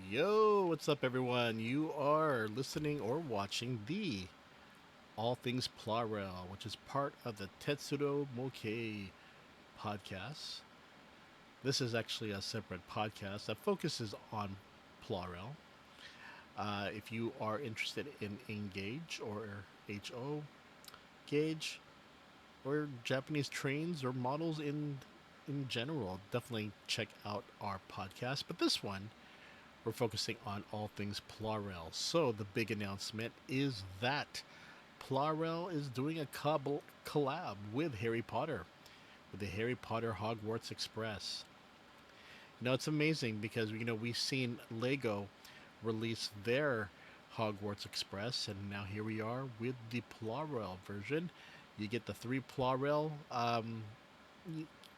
Yo, what's up, everyone? You are listening or watching the All Things Plarail, which is part of the Tetsudo Mokei podcast. This is actually a separate podcast that focuses on Plarail. If you are interested in Engage or HO Gauge or Japanese trains or models in general, definitely check out our podcast. But this one, we're focusing on all things Plarail. So the big announcement is that Plarail is doing a collab with Harry Potter, with the Harry Potter Hogwarts Express. It's amazing because we've seen Lego release their Hogwarts Express, and now here we are with the Plarail version. You get the three Plarail.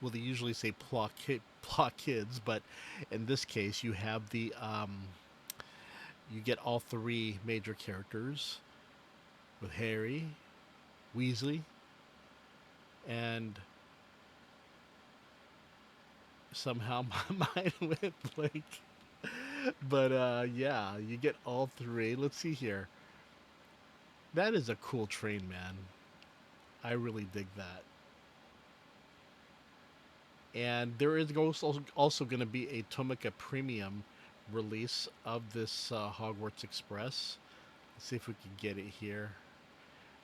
Well, they usually say Pla kids, but in this case, you get all three major characters with Harry, Weasley, and somehow my mind went blank. But yeah, you get all three. Let's see here. That is a cool train, man. I really dig that. And there is also going to be a Tomica Premium release of this Hogwarts Express. Let's see if we can get it here.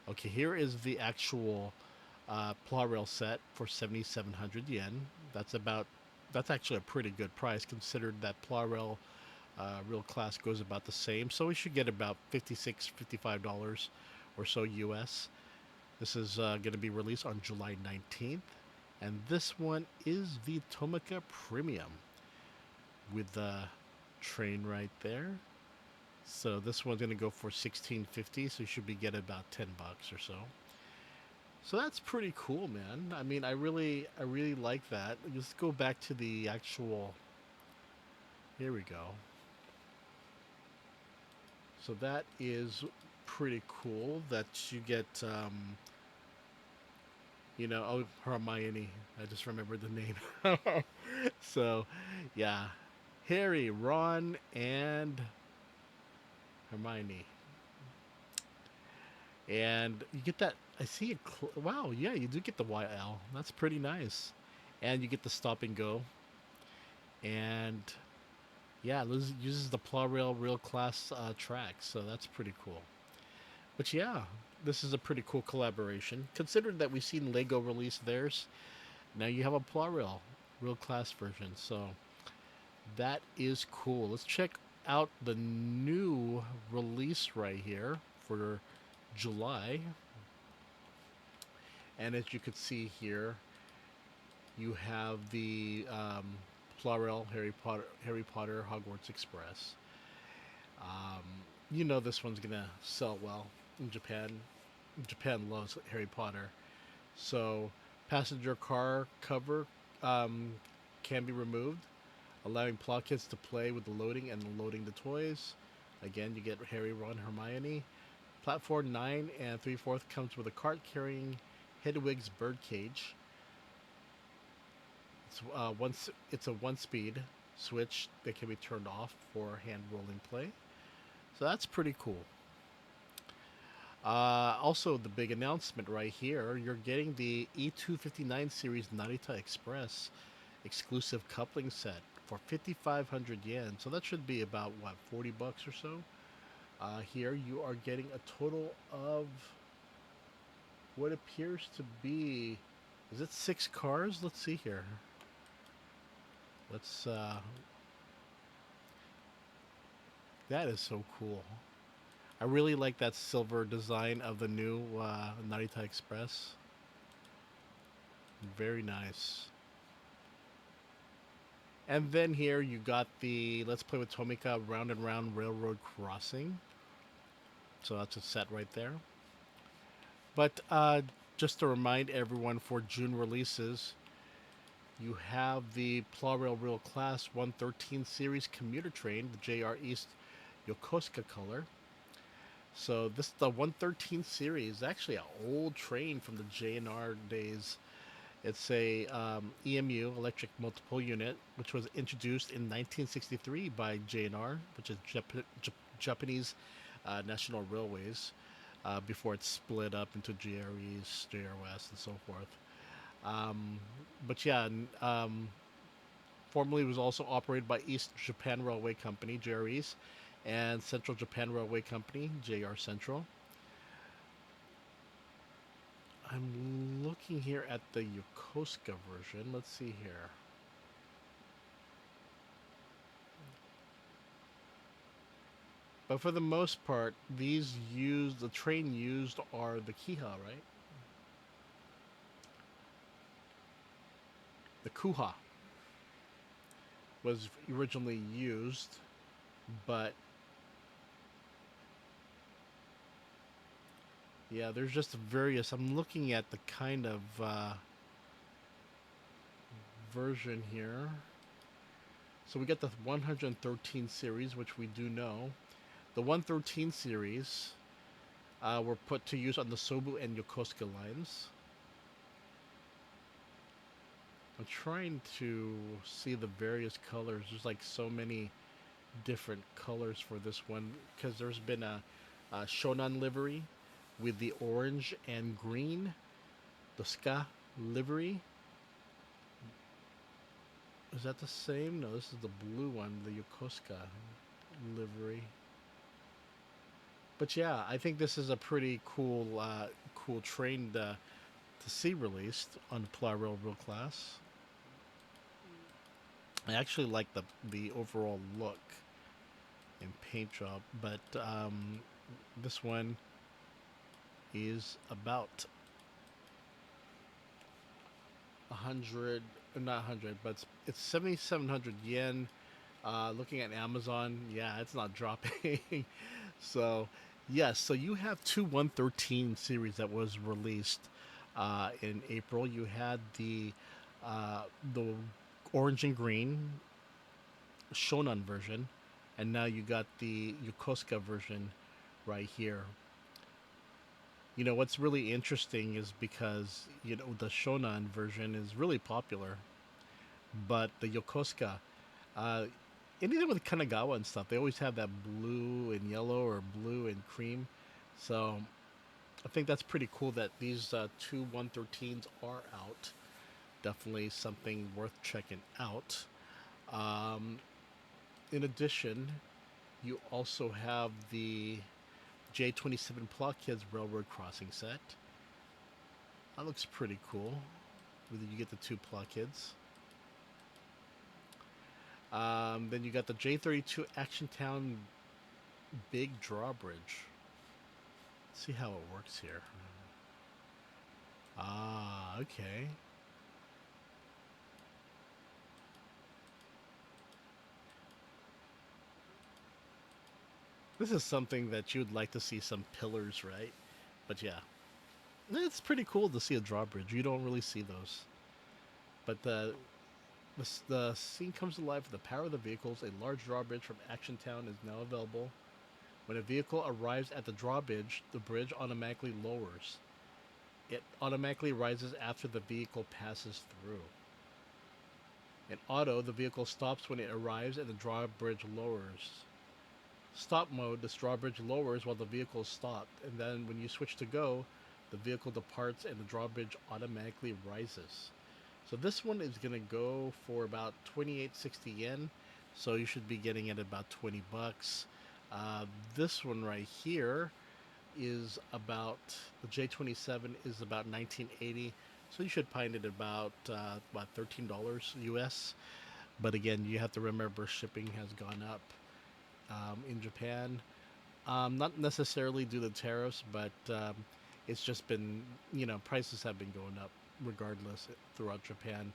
Okay, here is the actual Plarail set for 7,700 yen. That's actually a pretty good price considered that Plarail real class goes about the same. So we should get about $55 or so US. This is going to be released on July 19th. And this one is the Tomica Premium with the train right there. So this one's going to go for 1650, so you should be getting about $10 or so. So that's pretty cool, man. I mean, I really like that. Let's go back to the actual. Here we go. So that is pretty cool that you get. Oh, Hermione. I just remembered the name. So, yeah, Harry, Ron, and Hermione. And you get that. I see it. Wow, yeah, you do get the YL. That's pretty nice. And you get the stop and go. And yeah, it uses the Plarail Real Class track. So that's pretty cool. But yeah, this is a pretty cool collaboration. Considering that we've seen Lego release theirs, now you have a Plarail Real Class version. So that is cool. Let's check out the new release right here for July. And as you can see here, you have the Plarail Harry Potter Hogwarts Express. Um, this one's gonna sell well in Japan. Japan loves Harry Potter, so passenger car cover um, can be removed, allowing plot kids to play with the loading and loading the toys. Again, you get Harry, Ron, Hermione. Platform 9 and 3/4 comes with a cart carrying Hedwig's birdcage. It's a one-speed switch that can be turned off for hand rolling play. So that's pretty cool. Also, the big announcement right here: you're getting the E259 series Narita Express exclusive coupling set for 5,500 yen. So that should be about what, $40 or so. Here you are getting a total of what appears to be, is it 6 cars? Let's see here. Let's That is so cool. I really like that silver design of the new Narita Express. Very nice. And then here you got the Let's Play with Tomica Round and Round Railroad Crossing. So that's a set right there. But just to remind everyone, for June releases, you have the Plarail Real Class 113 Series Commuter Train, the JR East Yokosuka color. So this the 113 series, actually an old train from the JNR days. It's a EMU, electric multiple unit, which was introduced in 1963 by JNR, which is Japanese National Railways, before it split up into JREs, JRWS, and so forth. Um, but yeah, formerly was also operated by East Japan Railway Company, JREs, and Central Japan Railway Company, JR Central. I'm looking here at the Yokosuka version. Let's see here. But for the most part, the train used are the Kiha, right? The Kuha was originally used, but yeah, there's just various. I'm looking at the kind of version here. So we get the 113 series, which we do know. The 113 series were put to use on the Sobu and Yokosuka lines. I'm trying to see the various colors. There's like so many different colors for this one because there's been a Shonan livery with the orange and green, the Ska livery. Is that the same? No, this is the blue one, the Yokosuka livery. But yeah, I think this is a pretty cool train to see released on Plarail Real Class. I actually like the overall look and paint job, but this one is about 100, not 100, but it's 7,700 yen. Looking at Amazon, yeah, it's not dropping. So, yes, so you have two 113 series that was released in April. You had uh, the orange and green Shonan version, and now you got the Yokosuka version right here. You know what's really interesting is because the Shonan version is really popular, but the Yokosuka, uh, anything with Kanagawa and stuff, they always have that blue and yellow or blue and cream. So I think that's pretty cool that these two 113s are out. Definitely something worth checking out. Um, in addition, you also have the J27 Plot Kids Railroad Crossing set. That looks pretty cool. You get the two Plot Kids. Then you got the J32 Action Town Big Drawbridge. Let's see how it works here. Ah, okay. This is something that you'd like to see some pillars, right? But yeah, it's pretty cool to see a drawbridge. You don't really see those. But the scene comes to life with the power of the vehicles. A large drawbridge from Action Town is now available. When a vehicle arrives at the drawbridge, the bridge automatically lowers. It automatically rises after the vehicle passes through. In auto, the vehicle stops when it arrives and the drawbridge lowers. Stop mode, the drawbridge lowers while the vehicle is stopped, and then when you switch to go, the vehicle departs and the drawbridge automatically rises. So this one is going to go for about 2860 yen, so you should be getting it about 20 bucks. This one right here is about, the J27 is about 1980, so you should find it about $13 US. But again, you have to remember shipping has gone up in Japan. Not necessarily due to tariffs, but it's just been, prices have been going up regardless throughout Japan.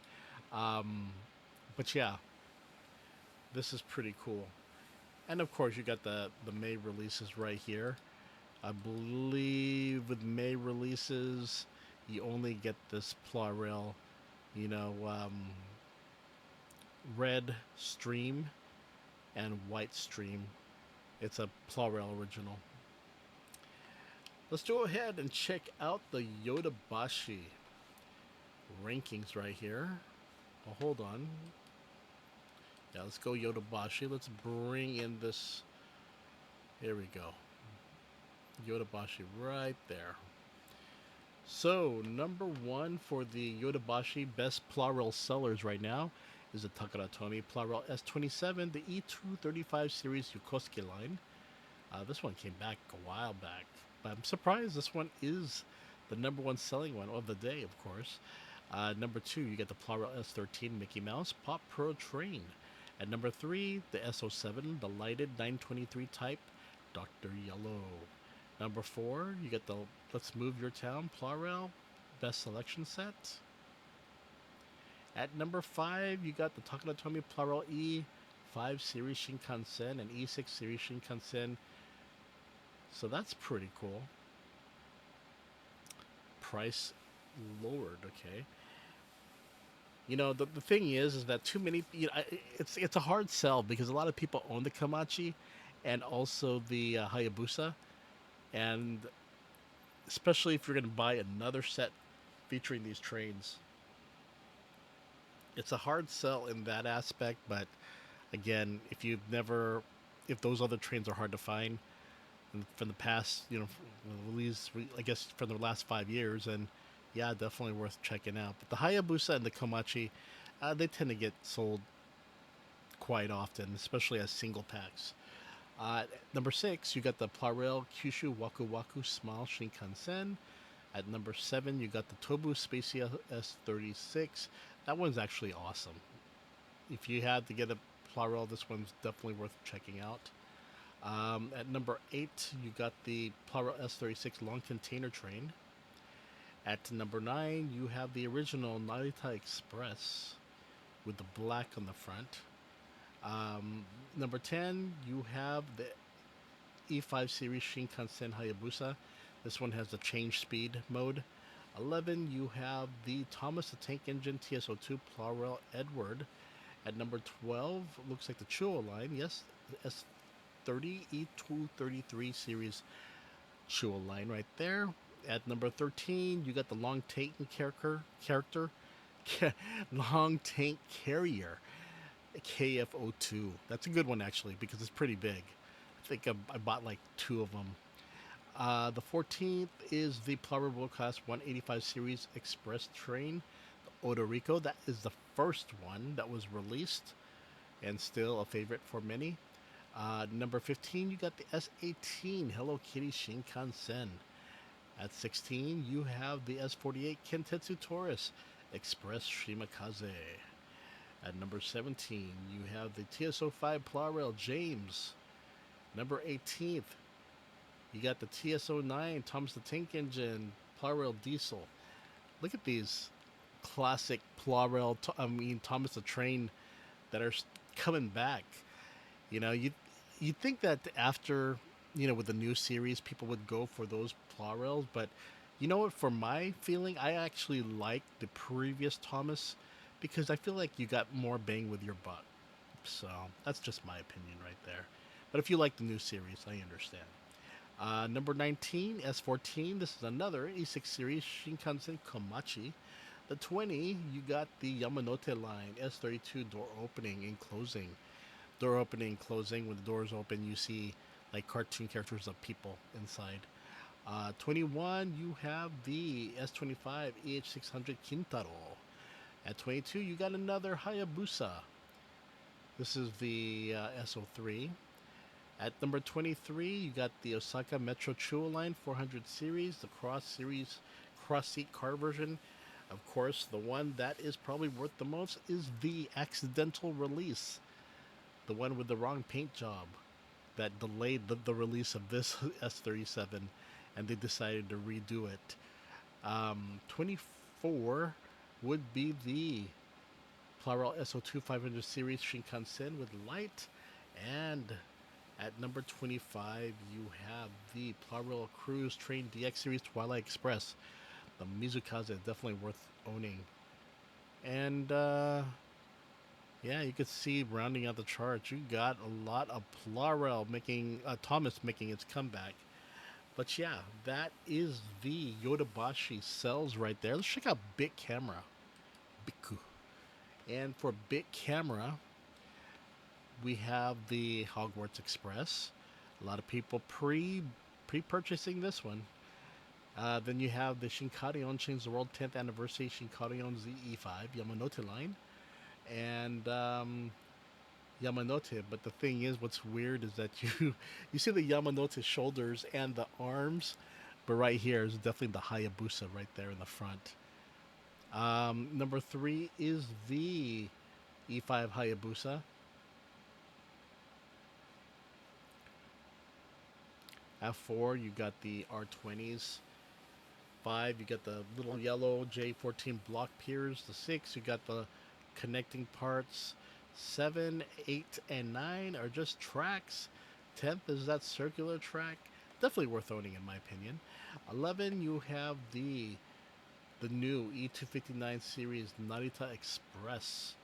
Um, but yeah, this is pretty cool. And of course, you got the May releases right here. I believe with May releases, you only get this Plarail, you know, red stream and white stream. It's a Plarail original. Let's go ahead and check out the Yodobashi rankings right here. Well, hold on. Yeah, let's go Yodobashi. Let's bring in this. Here we go. Yodobashi right there. So, number one for the Yodobashi best Plarail sellers right now is the Takara Tomy Plarail S27, the E235 series Yokosuke line. This one came back a while back, but I'm surprised this one is the number one selling one of the day, of course. Number two, you get the Plarail S13 Mickey Mouse Pop Pro TRANE. At number three, the SO7, the lighted 923 type Dr. Yellow. Number four, you get the Let's Move Your Town Plarail Best Selection Set. At number five, you got the Takara Tomy Plarail E5 Series Shinkansen and E6 Series Shinkansen. So that's pretty cool. Price lowered, okay. You know, the thing is that too many, it's a hard sell because a lot of people own the Komachi and also the Hayabusa. And especially if you're going to buy another set featuring these trains, it's a hard sell in that aspect. But again, if those other trains are hard to find from the past, at least I guess from the last 5 years, and yeah, definitely worth checking out. But the Hayabusa and the Komachi, they tend to get sold quite often, especially as single packs. Number six, you got the Plarail Kyushu Waku Waku Smile Shinkansen. At number seven, you got the Tobu Spacia S36. That one's actually awesome. If you had to get a Plarail, this one's definitely worth checking out. At number eight, you got the Plarail S36 Long Container Train. At number nine, you have the original Narita Express with the black on the front. Number 10, you have the E5 series Shinkansen Hayabusa. This one has the change speed mode. 11, you have the Thomas the Tank Engine TSO2 Plarail Edward. At number 12, looks like the Chuo line. Yes, the S30 E233 series Chuo line right there. At number 13, you got the Long Tank character Long Tank Carrier KFO2. That's a good one actually because it's pretty big. I think I bought like two of them. The 14th is the Plarail World Class 185 Series Express Train, the Odorico. That is the first one that was released and still a favorite for many. Number 15, you got the S18 Hello Kitty Shinkansen. At 16, you have the S48 Kentetsu Taurus Express Shimakaze. At number 17, you have the TSO5 Plarail James. Number 18th, you got the TSO9 Thomas the Tank Engine Plarail Diesel. Look at these classic Thomas the Train that are coming back. You'd think that after, with the new series, people would go for those Plarails, but you know what? For my feeling, I actually like the previous Thomas because I feel like you got more bang with your buck. So that's just my opinion right there. But if you like the new series, I understand. Number 19, S14. This is another E6 series Shinkansen Komachi. The 20, you got the Yamanote line S32 door opening and closing. Door opening and closing. When the doors open, you see like cartoon characters of people inside. 21, you have the S25 EH600 Kintaro. At 22, you got another Hayabusa. This is the SO3. At number 23, you got the Osaka Metro Chuo Line 400 series, the cross-seat car version. Of course, the one that is probably worth the most is the accidental release. The one with the wrong paint job that delayed the release of this S37, and they decided to redo it. 24 would be the Plarail SO2 500 series Shinkansen with light. And at number 25, you have the Plarail Cruise Train DX series Twilight Express. The Mizukaze is definitely worth owning. And yeah, you could see rounding out the chart, you got a lot of Plarail Thomas making its comeback. But yeah, that is the Yodobashi cells right there. Let's check out Big Camera. Biku. And for big camera, we have the Hogwarts Express. A lot of people pre-purchasing this one. Then you have the Shinkaryon Change the World 10th Anniversary Shinkaryon ZE5 Yamanote line. And Yamanote, but the thing is, what's weird is that you see the Yamanote shoulders and the arms, but right here is definitely the Hayabusa right there in the front. Number 3 is the E5 Hayabusa. F4, you got the R20s. 5, you got the little yellow J14 block piers. The 6, you got the connecting parts. 7, 8, and 9 are just tracks. 10th is that circular track. Definitely worth owning in my opinion. 11, you have the new E259 series Narita Express.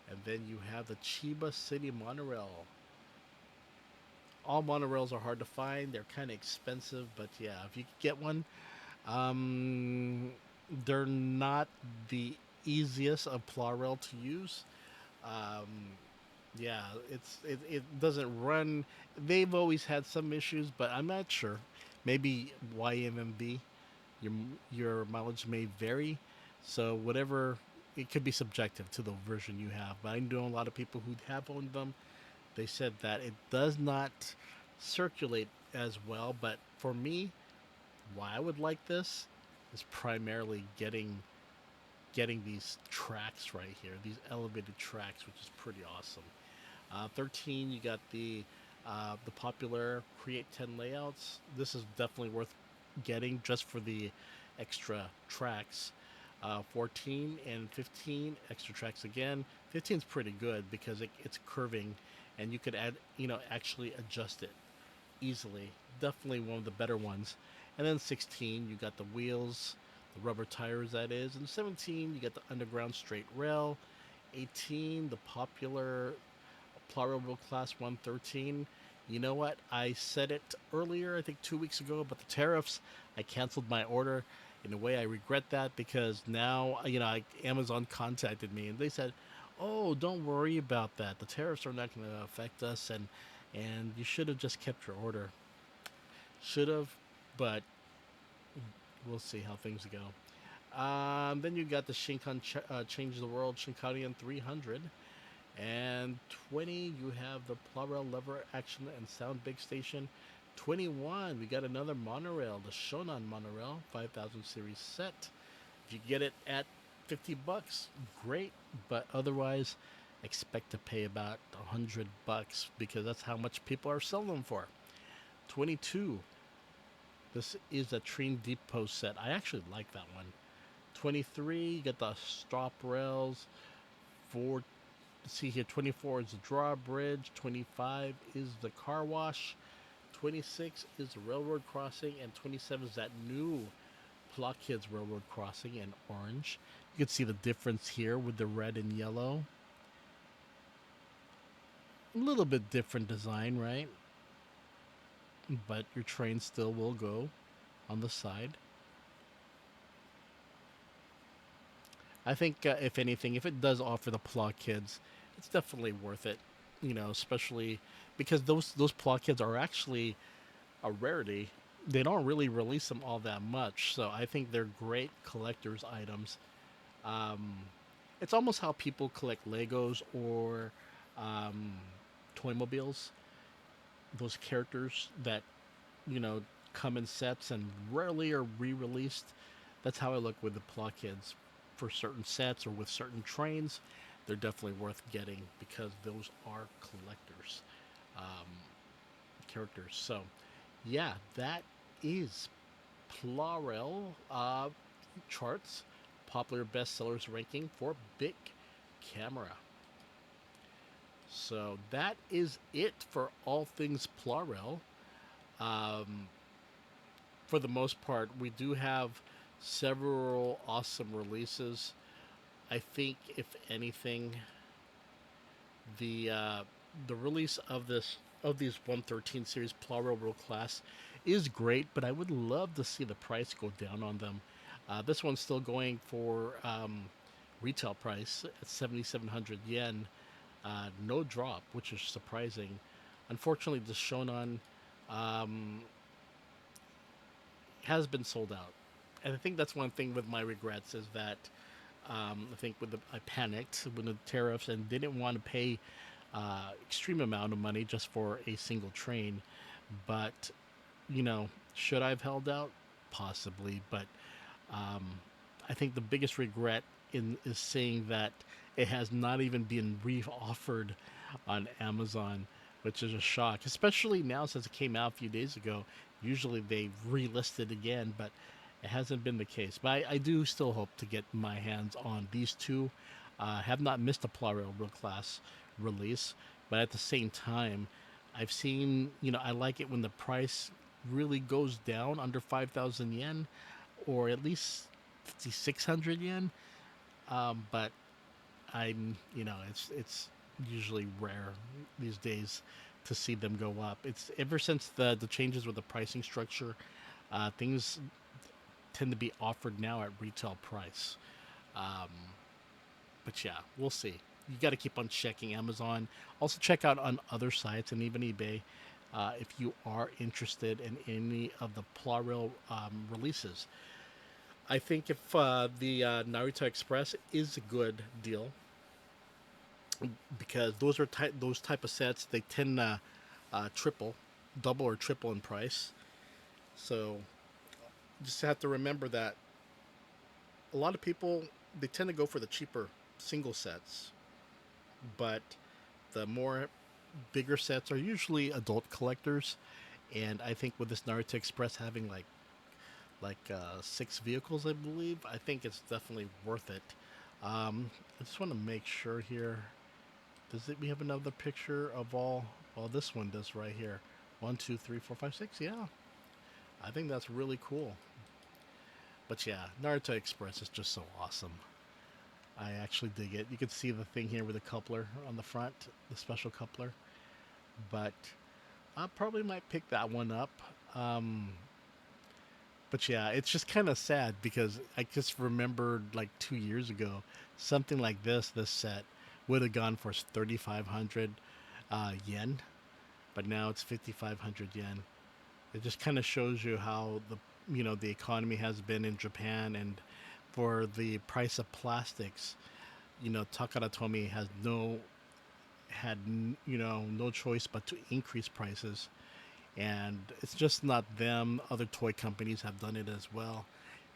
And then you have the Chiba City Monorail. All monorails are hard to find. They're kind of expensive, but yeah, if you could get one, they're not the easiest of Plarail to use. Um, yeah, it doesn't run. They've always had some issues, but I'm not sure. Maybe YMMB, your your mileage may vary, so whatever, it could be subjective to the version you have. But I know a lot of people who have owned them. They said that it does not circulate as well. But for me, why I would like this is primarily getting these tracks right here, these elevated tracks, which is pretty awesome. 13, you got the popular Create 10 layouts. This is definitely worth getting just for the extra tracks. 14 and 15 extra tracks again. 15 is pretty good because it's curving, and you could actually adjust it easily. Definitely one of the better ones. And then 16, you got the wheels, the rubber tires, that is. And 17, you got the underground straight rail. 18, the popular Plarail Class 113. You know what? I said it earlier, I think 2 weeks ago, but the tariffs, I canceled my order. In a way, I regret that because now, Amazon contacted me and they said, "Oh, don't worry about that. The tariffs are not going to affect us, and you should have just kept your order." Should have, but we'll see how things go. Then you got the Change the World Shinkansen 300. And 20, you have the Plarail Lever Action and Sound Big Station. 21, we got another monorail, the Shonan Monorail 5000 series set. If you get it at $50, great, but otherwise, expect to pay about $100 because that's how much people are selling them for. 22, this is a TRANE Depot set. I actually like that one. 23, you got the stop rails. See here, 24 is the drawbridge. 25 is the car wash. 26 is the railroad crossing, and 27 is that new Plot Kids railroad crossing in orange. You can see the difference here with the red and yellow. A little bit different design, right? But your train still will go on the side. I think, if anything, if it does offer the Plot Kids, it's definitely worth it. Especially because those Plot Kids are actually a rarity. They don't really release them all that much, so I think they're great collector's items. Um, it's almost how people collect Legos or um, Toymobiles. Those characters that you know come in sets and rarely are re-released. That's how I look with the Plot Kids. For certain sets or with certain trains, they're definitely worth getting because those are collectors um, characters. So, yeah, that is Plarail charts, popular bestsellers ranking for big camera. So that is it for all things Plarail. Um, for the most part, we do have several awesome releases. I think, if anything, the uh, the release of these 113 series Plarail World Class is great, but I would love to see the price go down on them. This one's still going for retail price at 7,700 yen. No drop, which is surprising. Unfortunately, the Shonan um, has been sold out. And I think that's one thing with my regrets is that I think I panicked with the tariffs and didn't want to pay extreme amount of money just for a single train. But should I have held out? Possibly, but um, I think the biggest regret is saying that it has not even been re-offered on Amazon, which is a shock, especially now since it came out a few days ago. Usually they relist it again, but it hasn't been the case. But I do still hope to get my hands on these two. Have not missed a Plarail class release, but at the same time, I've seen, I like it when the price really goes down under 5,000 yen or at least 5,600 yen. But it's usually rare these days to see them go up. It's ever since the changes with the pricing structure, things tend to be offered now at retail price. Um, but yeah, we'll see. You got to keep on checking Amazon. Also, check out on other sites and even eBay if you are interested in any of the Plarail releases. I think if the Naruto Express is a good deal because those type of sets they tend to triple, double or triple in price. So just have to remember that a lot of people they tend to go for the cheaper single sets, but the more bigger sets are usually adult collectors. And I think with this Naruto Express having six vehicles, I believe, I think it's definitely worth it. I just want to make sure here. Does it? We have another picture of all. Well, this one does right here. One, two, three, four, five, six. Yeah, I think that's really cool. But yeah, Naruto Express is just so awesome. I actually dig it. You can see the thing here with the coupler on the front, the special coupler. But I probably might pick that one up. Um, but yeah, it's just kind of sad because I just remembered like 2 years ago, something like this set would have gone for 3,500 yen, but now it's 5,500 yen. It just kind of shows you how the economy has been in Japan, and for the price of plastics, Takara Tomy has had no choice but to increase prices, and it's just not them. Other toy companies have done it as well,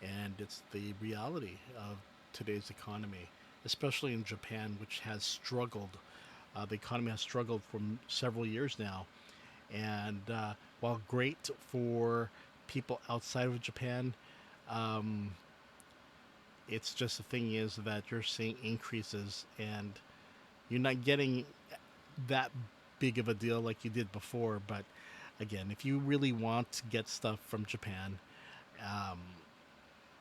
and it's the reality of today's economy, especially in Japan, which has struggled. The economy has struggled for several years now, and while great for people outside of Japan, um, it's just the thing is that you're seeing increases, and you're not getting that big of a deal like you did before. But again, if you really want to get stuff from Japan, um,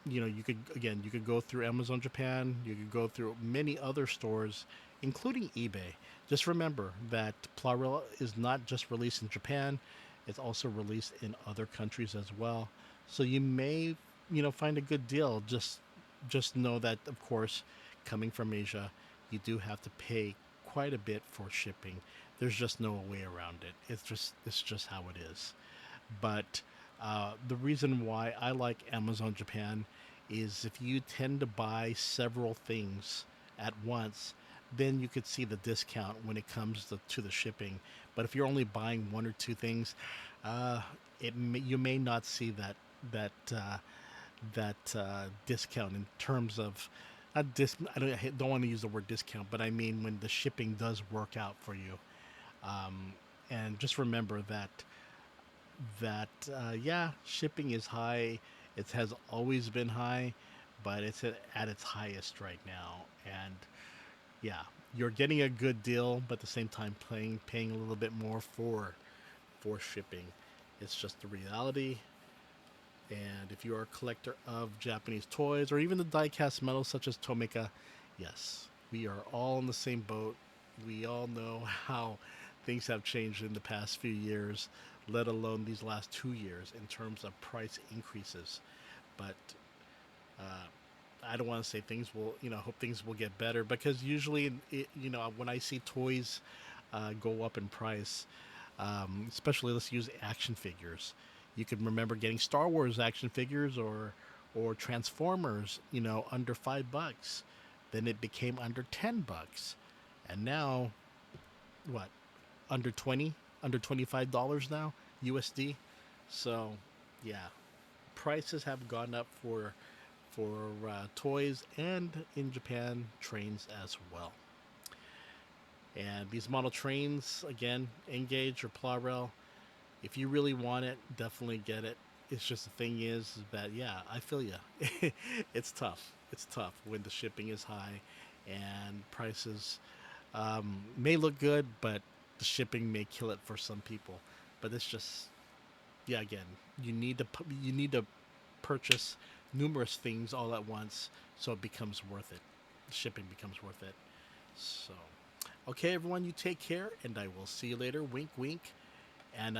you could go through Amazon Japan. You could go through many other stores, including eBay. Just remember that Plarail is not just released in Japan; it's also released in other countries as well. So you may, find a good deal. Just know that, of course, coming from Asia, you do have to pay quite a bit for shipping. There's just no way around it. It's just how it is. But the reason why I like Amazon Japan is if you tend to buy several things at once, then you could see the discount when it comes to the shipping. But if you're only buying one or two things, uh, you may not see that discount in terms of I don't want to use the word discount, but I mean when the shipping does work out for you. Um, and just remember that yeah, shipping is high. It has always been high, but it's at its highest right now. And yeah, you're getting a good deal, but at the same time paying a little bit more for shipping. It's just the reality. And if you are a collector of Japanese toys or even the die-cast metals such as Tomica, yes, we are all in the same boat. We all know how things have changed in the past few years, let alone these last 2 years in terms of price increases. But I don't want to say things will, hope things will get better, because usually, when I see toys go up in price, especially let's use action figures. You could remember getting Star Wars action figures or Transformers, under $5. Then it became under $10, and now what? Under 20, under $25 now USD. So, yeah, prices have gone up for toys, and in Japan, trains as well. And these model trains, again, Engage or Plarail, if you really want it, definitely get it. It's just the thing is that, yeah, I feel you. It's tough. It's tough when the shipping is high and prices may look good, but the shipping may kill it for some people. But it's just, yeah, again, you need to purchase numerous things all at once, so it becomes worth it. The shipping becomes worth it. So, okay, everyone, you take care, and I will see you later. Wink, wink, and